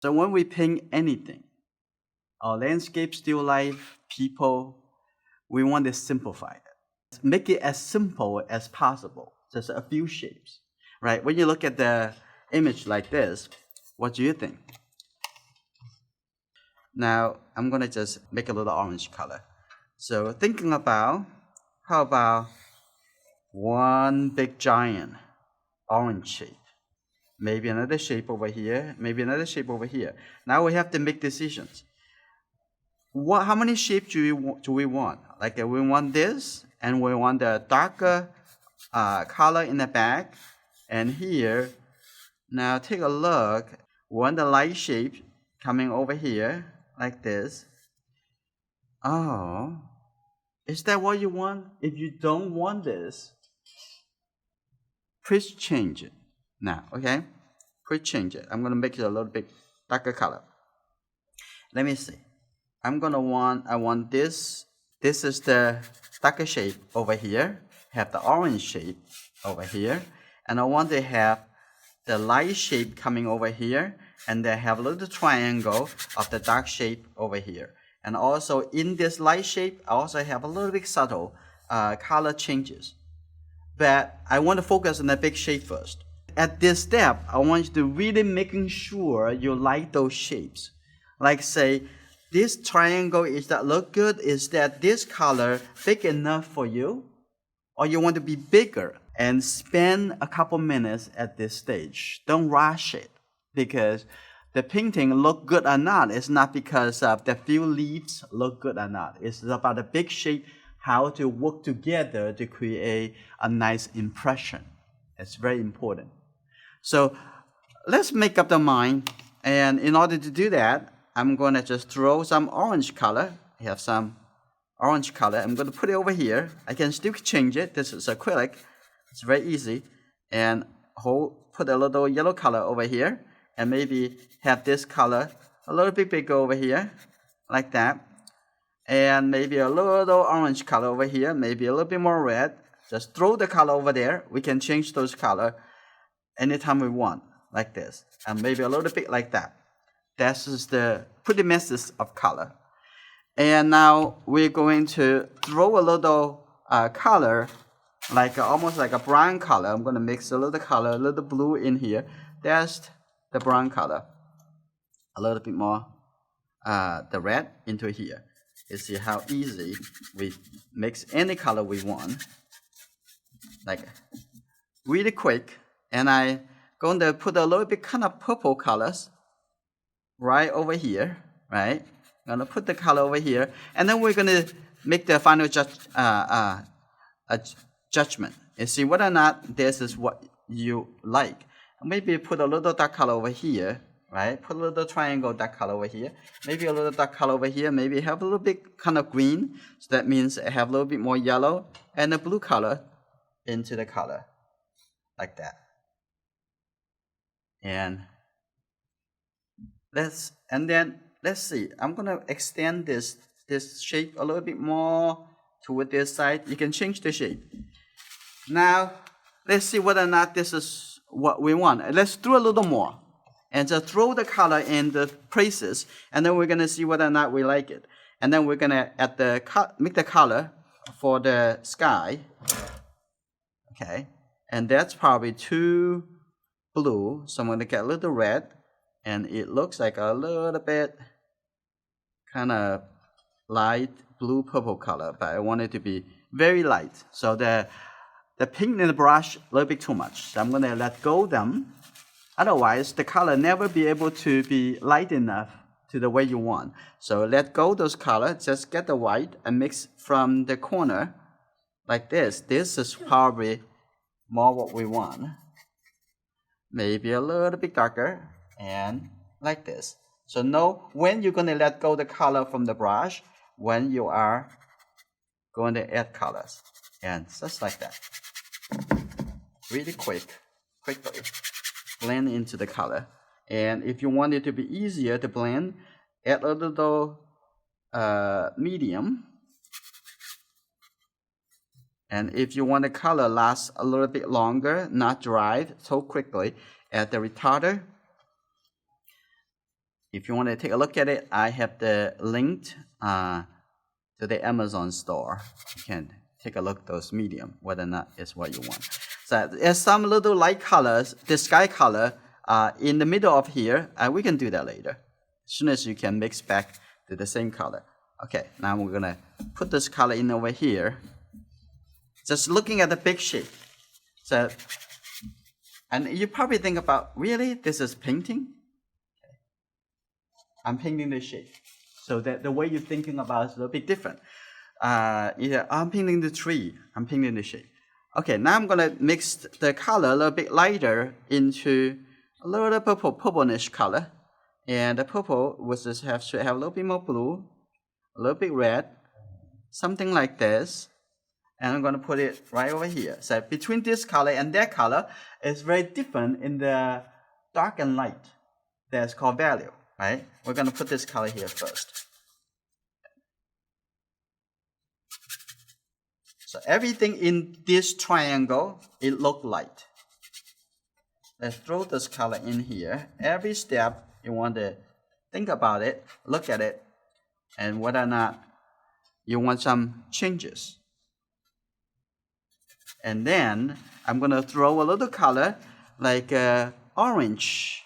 So when we paint anything, our landscape, still life, people, we want to simplify it. Make it as simple as possible. Just a few shapes, right? When you look at the image like this, what do you think? Now, I'm going to just make a little orange color. So thinking about, how about one big giant orange shape? Maybe another shape over here, maybe another shape over here. Now we have to make decisions. How many shapes do we want? Like we want this, and we want the darker color in the back. And here, now take a look. We want the light shape coming over here, like this. Oh, is that what you want? If you don't want this, please change it now, okay? Please change it. I'm going to make it a little bit darker color. Let me see. I want this. This is the darker shape over here. Have the orange shape over here. And I want to have the light shape coming over here. And then have a little triangle of the dark shape over here. And also in this light shape, I also have a little bit subtle color changes. But I want to focus on the big shape first. At this step, I want you to really making sure you like those shapes. Like say, this triangle, is that look good? Is that this color big enough for you? Or you want to be bigger? And spend a couple minutes at this stage. Don't rush it. Because the painting look good or not, it's not because of the few leaves look good or not. It's about the big shape, how to work together to create a nice impression. It's very important. So let's make up the mind. And in order to do that, I'm going to just throw some orange color. I have some orange color. I'm going to put it over here. I can still change it. This is acrylic. It's very easy. And put a little yellow color over here. And maybe have this color a little bit bigger over here. Like that. And maybe a little orange color over here. Maybe a little bit more red. Just throw the color over there. We can change those color anytime we want. Like this. And maybe a little bit like that. That is the pretty message of color. And now we're going to throw a little color, like almost like a brown color. I'm going to mix a little color, a little blue in here. That's the brown color. A little bit more the red into here. You see how easy we mix any color we want. Like really quick. And I'm going to put a little bit kind of purple colors right over here, right? I'm going to put the color over here. And then we're going to make the final judgment. And see whether or not this is what you like. Maybe put a little dark color over here, right? Put a little triangle dark color over here. Maybe a little dark color over here. Maybe have a little bit kind of green. So that means I have a little bit more yellow. And a blue color into the color. Like that. And let's see. I'm gonna extend this shape a little bit more toward this side. You can change the shape. Now let's see whether or not this is what we want. Let's do a little more, and just throw the color in the places, and then we're gonna see whether or not we like it. And then we're gonna make the color for the sky. Okay, and that's probably too blue, so I'm gonna get a little red. And it looks like a little bit kind of light blue purple color, but I want it to be very light. So the paint in the brush a little bit too much. So I'm going to let go of them. Otherwise, the color never be able to be light enough to the way you want. So let go of those colors. Just get the white and mix from the corner like this. This is probably more what we want. Maybe a little bit darker. And like this. So know when you're going to let go the color from the brush, when you are going to add colors. And just like that. Really quickly blend into the color. And if you want it to be easier to blend, add a little medium. And if you want the color last a little bit longer, not dry so quickly, add the retarder. If you want to take a look at it, I have the link to the Amazon store. You can take a look at those medium, whether or not it's what you want. So there's some little light colors, the sky color in the middle of here. We can do that later. As soon as you can mix back to the same color. Okay, now we're gonna put this color in over here. Just looking at the big shape. So, and you probably think about, really, this is painting? I'm painting the shape. So that the way you're thinking about it is a little bit different. Either I'm painting the tree, I'm painting the shape. Okay, now I'm gonna mix the color a little bit lighter into a little purplish color. And the purple should have a little bit more blue, a little bit red, something like this. And I'm gonna put it right over here. So between this color and that color is very different in the dark and light. That's called value, right? We're gonna put this color here first. So everything in this triangle, it looks light. Let's throw this color in here. Every step, you want to think about it, look at it, and whether or not you want some changes. And then I'm going to throw a little color like orange.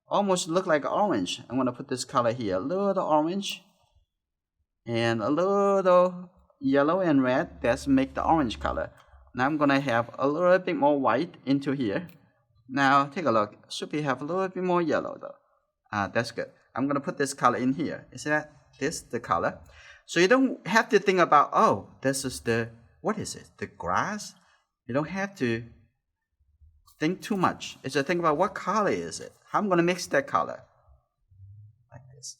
Almost look like orange. I'm going to put this color here. A little orange. And a little yellow and red. That's make the orange color. Now I'm going to have a little bit more white into here. Now take a look. Should we have a little bit more yellow though? That's good. I'm going to put this color in here. Is that this the color? So you don't have to think about, oh, this is the, what is it? The grass? You don't have to think too much. It's just think about what color is it? How I'm going to mix that color. Like this.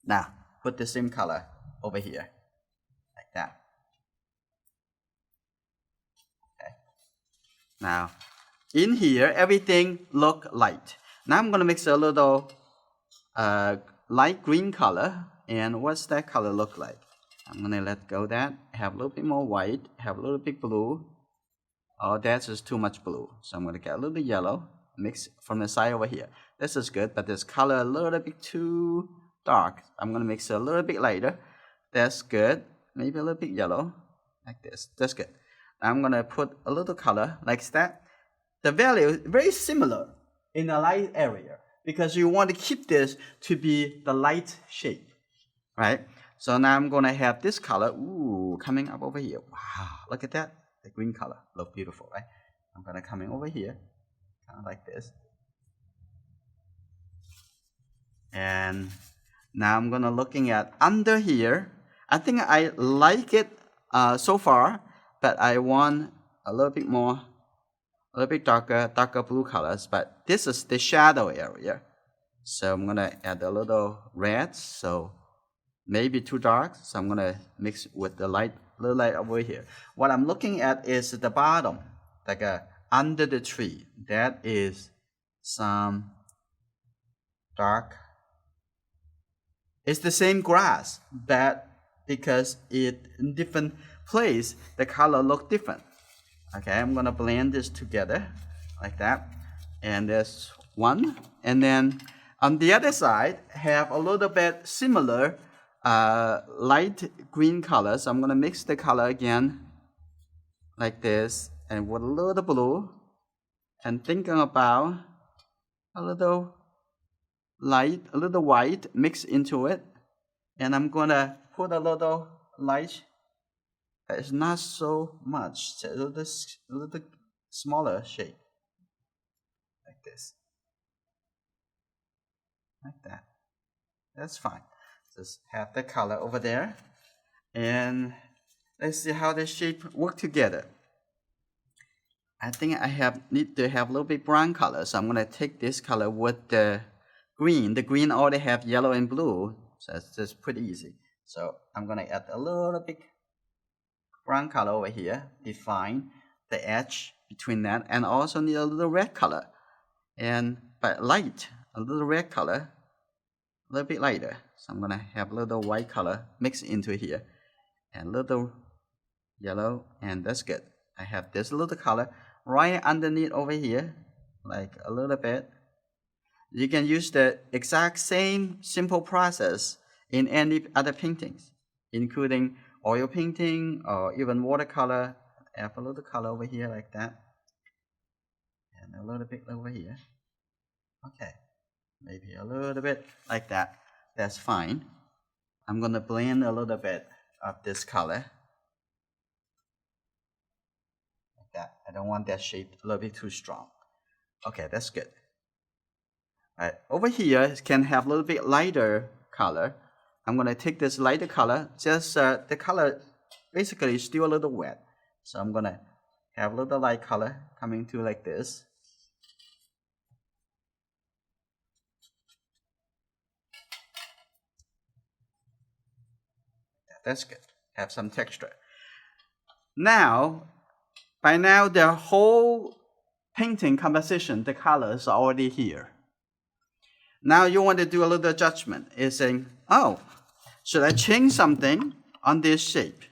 Now, put the same color over here. Like that. Okay. Now, in here, everything look light. Now I'm going to mix a little light green color. And what's that color look like? I'm going to let go of that. Have a little bit more white. Have a little bit blue. Oh, that's just too much blue. So I'm going to get a little bit yellow. Mix from the side over here. This is good, but this color a little bit too dark. I'm going to mix it a little bit lighter. That's good. Maybe a little bit yellow. Like this. That's good. Now I'm going to put a little color like that. The value is very similar in the light area because you want to keep this to be the light shape. Right? So now I'm going to have this color, coming up over here. Wow, look at that. The green color. Look beautiful, right? I'm going to come in over here, kind of like this. And now I'm going to looking at under here. I think I like it so far, but I want a little bit more, a little bit darker blue colors. But this is the shadow area. So I'm going to add a little red. So maybe too dark, so I'm going to mix with the light, little light over here. What I'm looking at is the bottom, like under the tree. That is some dark. It's the same grass, but because it in different place, the color look different. Okay, I'm going to blend this together like that. And there's one. And then on the other side, have a little bit similar light green color. So I'm going to mix the color again like this and with a little blue and thinking about a little light, a little white mix into it. And I'm going to put a little light. It's not so much, it's a little smaller shape like this. Like that. That's fine. Just have the color over there, and let's see how the shape work together. I think I need to have a little bit brown color, so I'm going to take this color with the green. The green already have yellow and blue, so it's just pretty easy. So I'm going to add a little bit brown color over here, define the edge between that, and also need a little red color, but light, a little red color. A little bit lighter. So I'm going to have a little white color mixed into here. And a little yellow. And that's good. I have this little color right underneath over here. Like a little bit. You can use the exact same simple process in any other paintings, including oil painting or even watercolor. Add a little color over here like that. And a little bit over here. Okay. Maybe a little bit like that. That's fine. I'm going to blend a little bit of this color. Like that. I don't want that shade a little bit too strong. Okay, that's good. All right. Over here, can have a little bit lighter color. I'm going to take this lighter color. Just the color basically is still a little wet. So I'm going to have a little light color coming to like this. That's good. Have some texture. Now, by now, the whole painting composition, the colors are already here. Now you want to do a little adjustment. It's saying, oh, should I change something on this shape?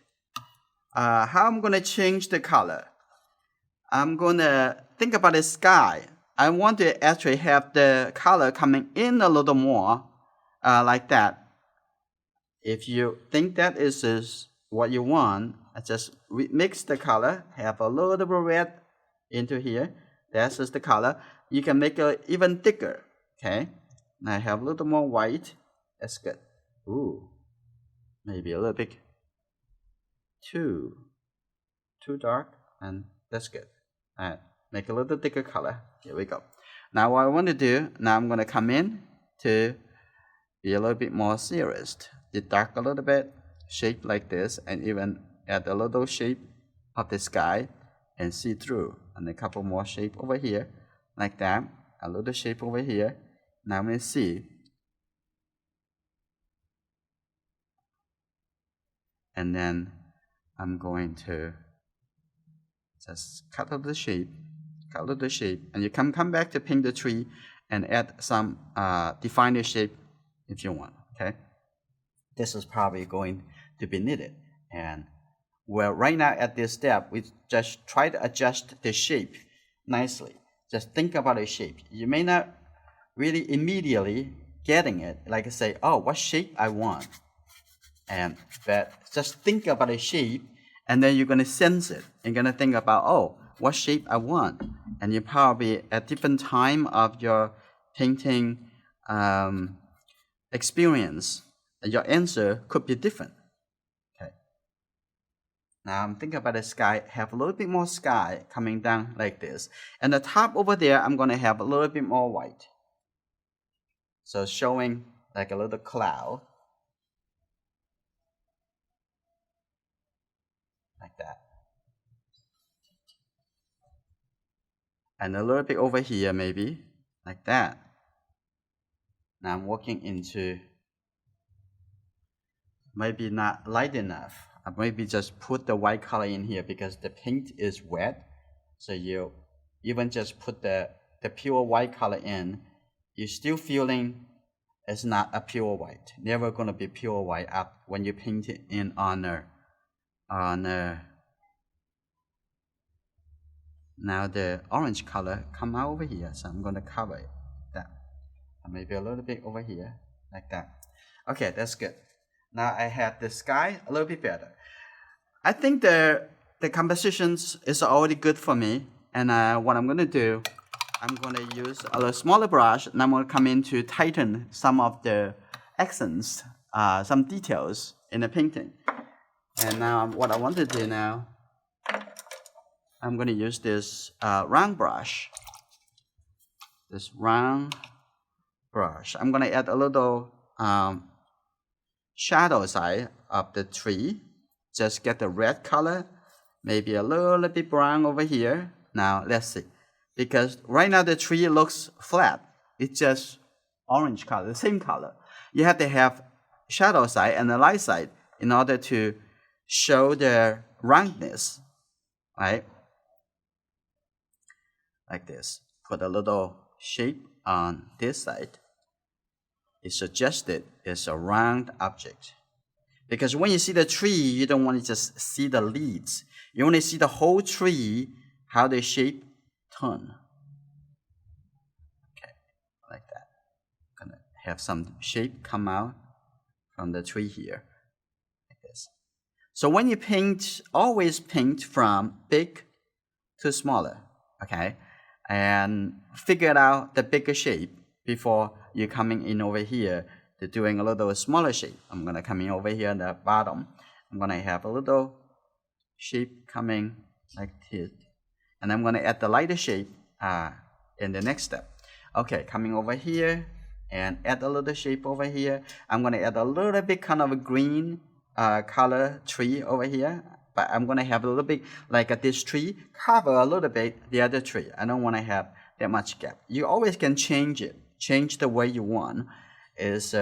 How I'm going to change the color? I'm going to think about the sky. I want to actually have the color coming in a little more, like that. If you think that is what you want, just mix the color, have a little bit red into here. That's just the color. You can make it even thicker. Okay. Now I have a little more white. That's good. Ooh, maybe a little bit too dark, and that's good. All right, make a little thicker color. Here we go. Now what I want to do, now I'm going to come in to be a little bit more serious. Dark a little bit, shape like this, and even add a little shape of the sky and see through. And a couple more shape over here, like that. A little shape over here. Now we see. And then I'm going to just cut out the shape, and you can come back to paint the tree and add some define the shape if you want. Okay. This is probably going to be needed. And well, right now at this step, we just try to adjust the shape nicely. Just think about the shape. You may not really immediately getting it, like say, oh, what shape I want. But just think about the shape, and then you're going to sense it. You're going to think about, oh, what shape I want. And you probably, at different time of your painting experience, your answer could be different. Okay. Now I'm thinking about the sky, have a little bit more sky coming down like this. And the top over there, I'm going to have a little bit more white. So showing like a little cloud. Like that. And a little bit over here maybe, like that. Now I'm working into maybe not light enough. I maybe just put the white color in here because the paint is wet. So you even just put the pure white color in, you're still feeling it's not a pure white. Never gonna be pure white up when you paint it in on now the orange color come out over here. So I'm gonna cover it that. And maybe a little bit over here like that. Okay, that's good. Now I have the sky a little bit better. I think the compositions is already good for me. And what I'm going to do, I'm going to use a little smaller brush. And I'm going to come in to tighten some of the accents, some details in the painting. And now what I want to do now, I'm going to use this round brush. This round brush. I'm going to add a little shadow side of the tree. Just get the red color, maybe a little bit brown over here. Now let's see, because right now the tree looks flat. It's just orange color, the same color. You have to have shadow side and the light side in order to show the roundness, right? Like this. Put a little shape on this side. It's suggested it's a round object. Because when you see the tree, you don't want to just see the leaves. You want to see the whole tree, how the shape turn. Okay, like that. have some shape come out from the tree here, like this. So when you paint, always paint from big to smaller, okay? And figure out the bigger shape before you're coming in over here to doing a little smaller shape. I'm gonna come in over here at the bottom. I'm gonna have a little shape coming like this. And I'm gonna add the lighter shape in the next step. Okay, coming over here and add a little shape over here. I'm gonna add a little bit kind of a green color tree over here. But I'm gonna have a little bit like this tree cover a little bit the other tree. I don't wanna have that much gap. You always can change it, change the way you want. Is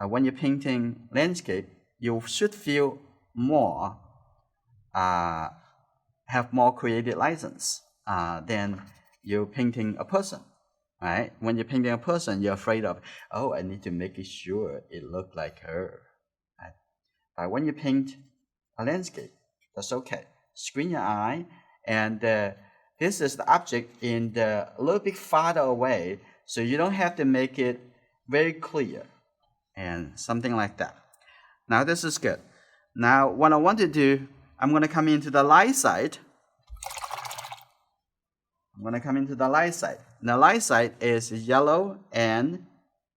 when you're painting landscape, you should feel more, have more creative license than you're painting a person, right? When you're painting a person, you're afraid of, oh, I need to make it sure it look like her. Right? But when you paint a landscape, that's okay. Screen your eye, and this is the object in the a little bit farther away, so you don't have to make it very clear, and something like that. Now this is good. Now what I want to do, I'm going to come into the light side. I'm going to come into the light side. The light side is yellow and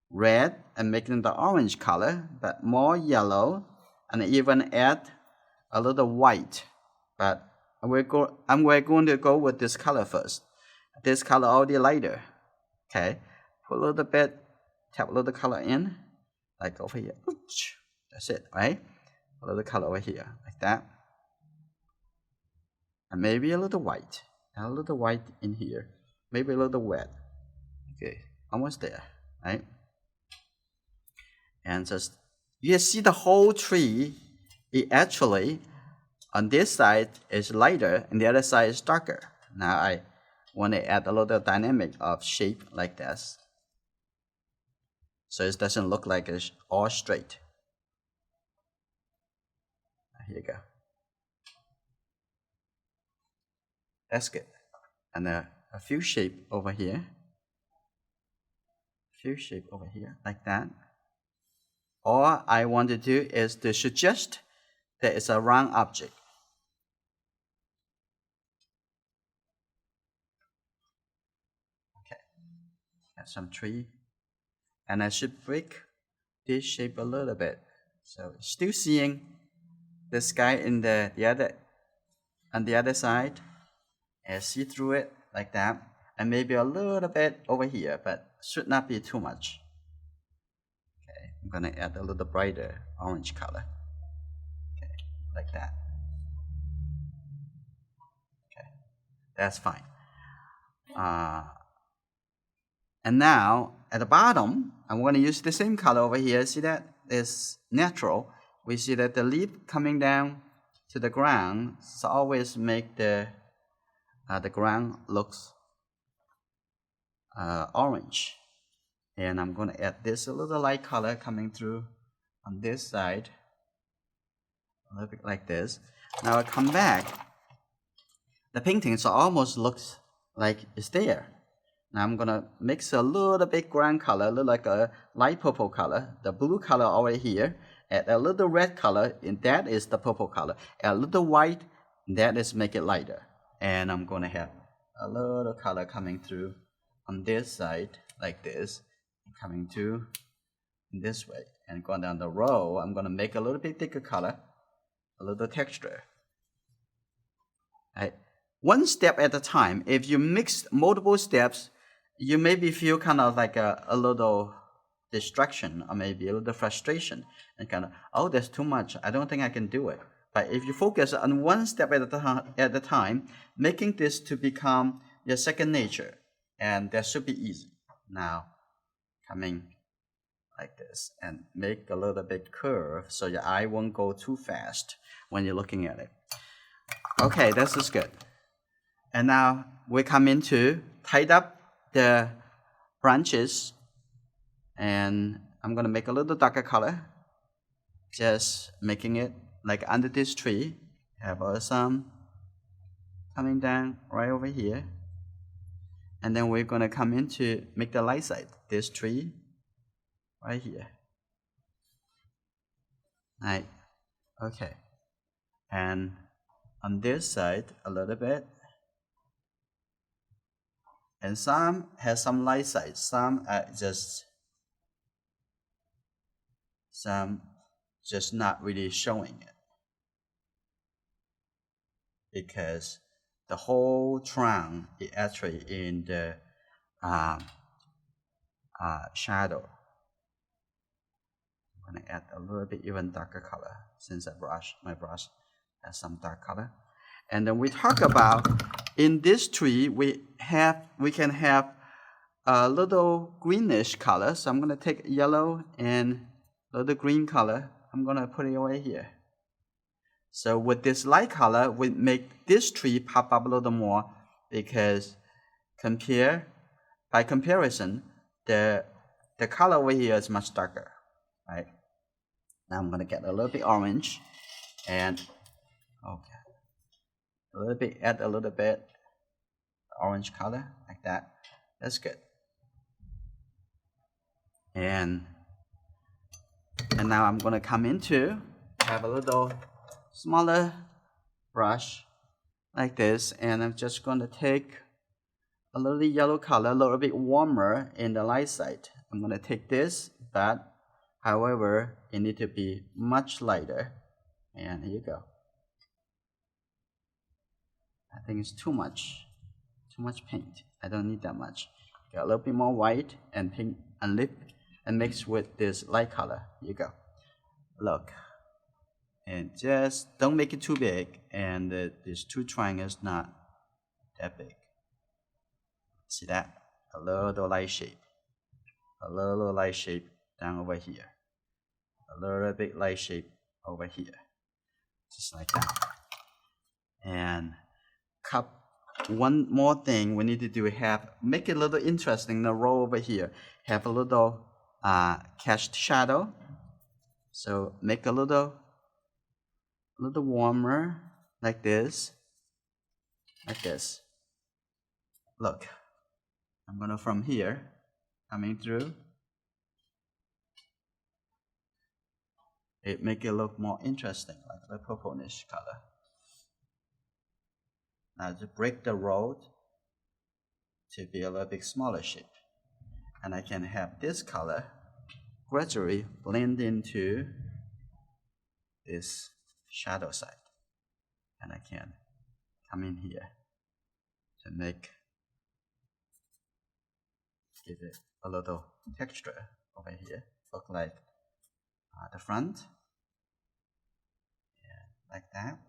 red and making the orange color, but more yellow, and even add a little white. But we're going to go with this color first. This color already lighter. Okay, put a little bit, tap a little color in, like over here. That's it, right? A little color over here, like that. And maybe a little white. A little white in here. Maybe a little red. Okay, almost there, right? And just, you see the whole tree, it actually, on this side is lighter and the other side is darker. Now I want to add a little dynamic of shape like this, so it doesn't look like it's all straight. Here you go. That's good. And a few shape over here. A few shape over here, like that. All I want to do is to suggest that it's a round object. Okay. Have some tree. And I should break this shape a little bit. So still seeing the sky in the other, on the other side. And see through it like that. And maybe a little bit over here, but should not be too much. Okay, I'm gonna add a little brighter orange color. Okay, like that. Okay, that's fine. And now at the bottom, I'm going to use the same color over here. See that? It's natural. We see that the leaf coming down to the ground, so always make the ground looks orange. And I'm going to add this a little light color coming through on this side, a little bit like this. Now I come back. The painting so almost looks like it's there. Now I'm going to mix a little bit ground color, look like a light purple color, the blue color over here, add a little red color, and that is the purple color. Add a little white, that is make it lighter. And I'm going to have a little color coming through on this side, like this, coming through this way. And going down the row, I'm going to make a little bit thicker color, a little texture. Right. One step at a time. If you mix multiple steps, you maybe feel kind of like a little distraction or maybe a little frustration and kind of, oh, there's too much. I don't think I can do it. But if you focus on one step at a time, making this to become your second nature, and that should be easy. Now, coming like this and make a little bit curve so your eye won't go too fast when you're looking at it. Okay, this is good. And now we come into tied up the branches, and I'm going to make a little darker color, just making it like under this tree. Have some coming down right over here, and then we're going to come in to make the light side. this tree right here. Right. Okay. And on this side a little bit. And some has some light side, some just not really showing it, because the whole trunk is actually in the shadow. I'm going to add a little bit even darker color since my brush has some dark color. And then we talk about in this tree we can have a little greenish color. So I'm going to take yellow and a little green color. I'm going to put it over here. So with this light color, we make this tree pop up a little more, because by comparison, the color over here is much darker, right? Now I'm going to get a little bit orange and add a little bit orange color like that. That's good. And now I'm going to come into have a little smaller brush like this, and I'm just going to take a little yellow color, a little bit warmer in the light side. I'm going to take this, but however, it needs to be much lighter. And here you go. I think it's too much paint. I don't need that much. Get a little bit more white and pink and lip, and mix with this light color. Here you go. Look. And just don't make it too big, and these two triangles not that big. See that? A little light shape. A little light shape down over here. A little bit light shape over here. Just like that. And one more thing we need to do, make it a little interesting. The row over here have a little cast shadow. So make a little warmer like this. Look, I'm gonna from here coming through. It make it look more interesting, like the purplish color. Now to break the road to be a little bit smaller shape, and I can have this color gradually blend into this shadow side, and I can come in here to give it a little texture over here, look like the front, and like that.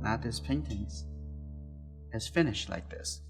Now this painting is finished like this.